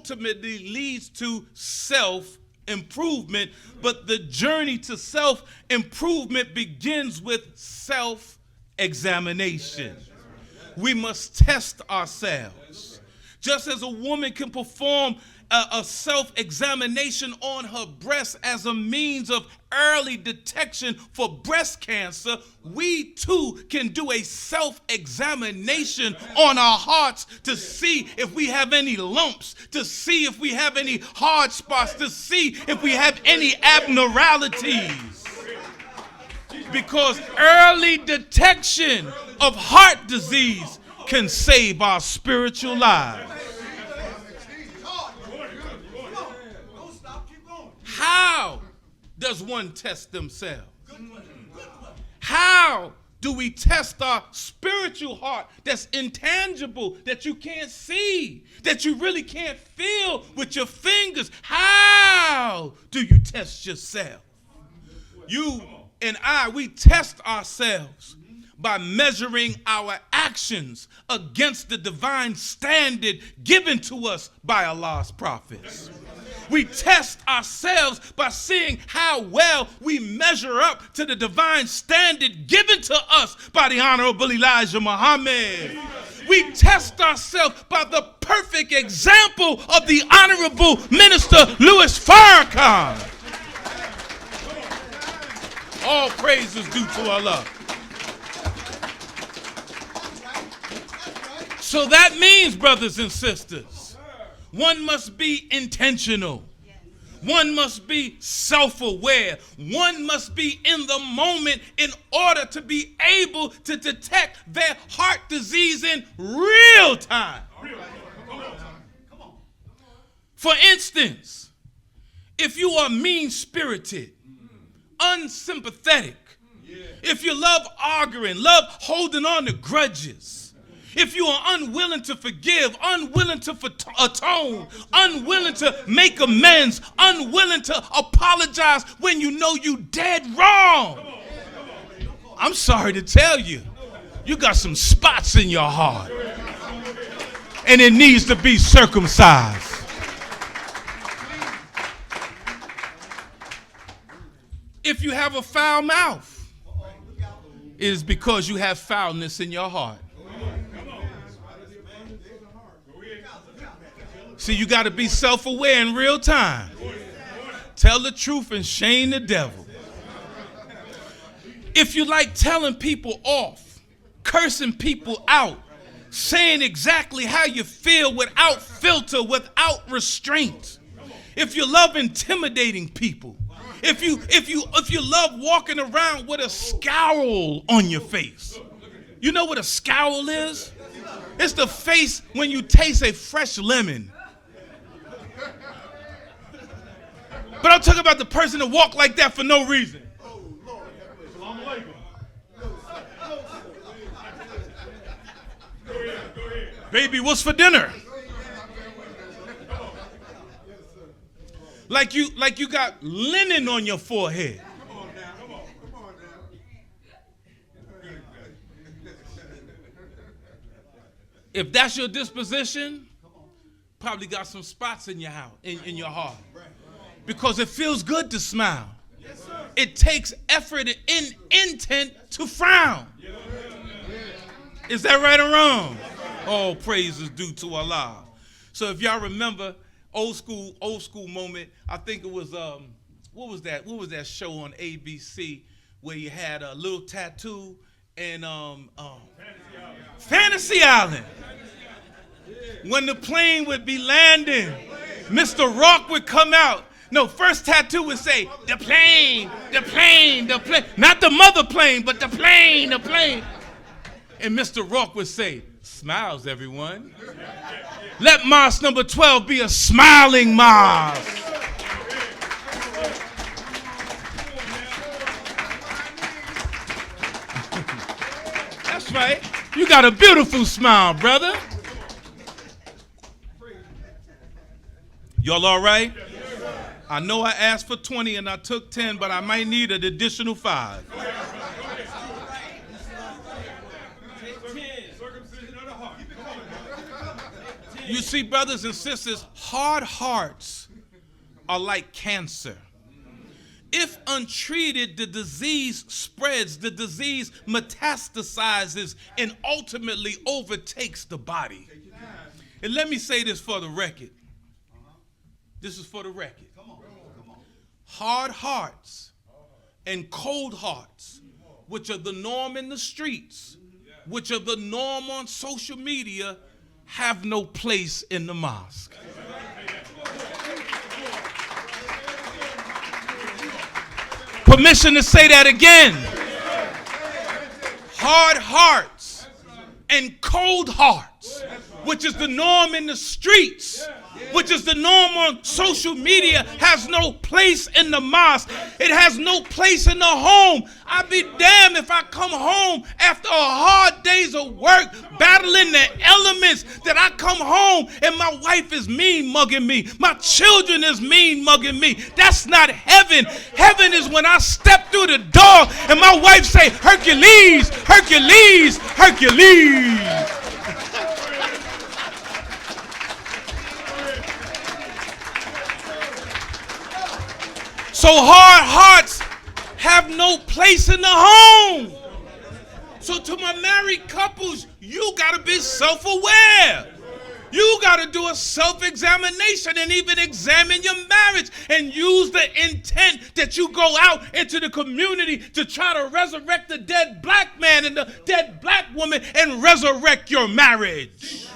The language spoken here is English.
ultimately leads to self-improvement, but the journey to self-improvement begins with self-examination. We must test ourselves. Just as a woman can perform a self-examination on her breast as a means of early detection for breast cancer, we too can do a self-examination on our hearts to see if we have any lumps, to see if we have any hard spots, to see if we have any abnormalities. Because early detection of heart disease can save our spiritual lives. How does one test themselves? How do we test our spiritual heart that's intangible, that you can't see, that you really can't feel with your fingers? How do you test yourself? You and I, we test ourselves by measuring our actions against the divine standard given to us by Allah's prophets. We test ourselves by seeing how well we measure up to the divine standard given to us by the Honorable Elijah Muhammad. We test ourselves by the perfect example of the Honorable Minister Louis Farrakhan. All praise is due to Allah. So that means, brothers and sisters, one must be intentional. One must be self-aware. One must be in the moment in order to be able to detect their heart disease in real time. For instance, if you are mean-spirited, unsympathetic, if you love arguing, love holding on to grudges, if you are unwilling to forgive, unwilling to atone, unwilling to make amends, unwilling to apologize when you know you dead wrong, I'm sorry to tell you, you got some spots in your heart, and it needs to be circumcised. If you have a foul mouth, it is because you have foulness in your heart. See, you got to be self-aware in real time. Tell the truth and shame the devil. If you like telling people off, cursing people out, saying exactly how you feel without filter, without restraint, if you love intimidating people, if you love walking around with a scowl on your face, you know what a scowl is? It's the face when you taste a fresh lemon. But I'm talking about the person that walk like that for no reason. Baby, what's for dinner? Like you got linen on your forehead. If that's your disposition, probably got some spots in your house, in your heart. Because it feels good to smile. It takes effort and intent to frown. Is that right or wrong? All praise is due to Allah. So if y'all remember old school moment, I think it was what was that show on ABC where you had a little tattoo and Fantasy Island. When the plane would be landing, Mr. Rock would come out. No, first tattoo would say, the plane, the plane, the plane. Not the mother plane, but the plane, the plane. And Mr. Rock would say, smiles, everyone. Let Mosque number 12 be a smiling mosque. That's right. You got a beautiful smile, brother. Y'all all right? I know I asked for 20 and I took 10, but I might need an additional 5. You see, brothers and sisters, Hard hearts are like cancer. If untreated, the disease spreads, the disease metastasizes, and ultimately overtakes the body. And let me say this for the record. This is for the record. Hard hearts and cold hearts, which are the norm in the streets, which are the norm on social media, have no place in the mosque. Permission to say that again. Hard hearts and cold hearts, which is the norm in the streets, which is the norm on social media, has no place in the mosque. It has no place in the home. I'd be damned if I come home after a hard days of work, battling the elements, that I come home and my wife is mean mugging me. My children is mean mugging me. That's not heaven. Heaven is when I step through the door and my wife say, Hercules, Hercules, Hercules. So hard hearts have no place in the home. So to my married couples, you got to be self-aware. You got to do a self-examination and even examine your marriage and use the intent that you go out into the community to try to resurrect the dead black man and the dead black woman and resurrect your marriage.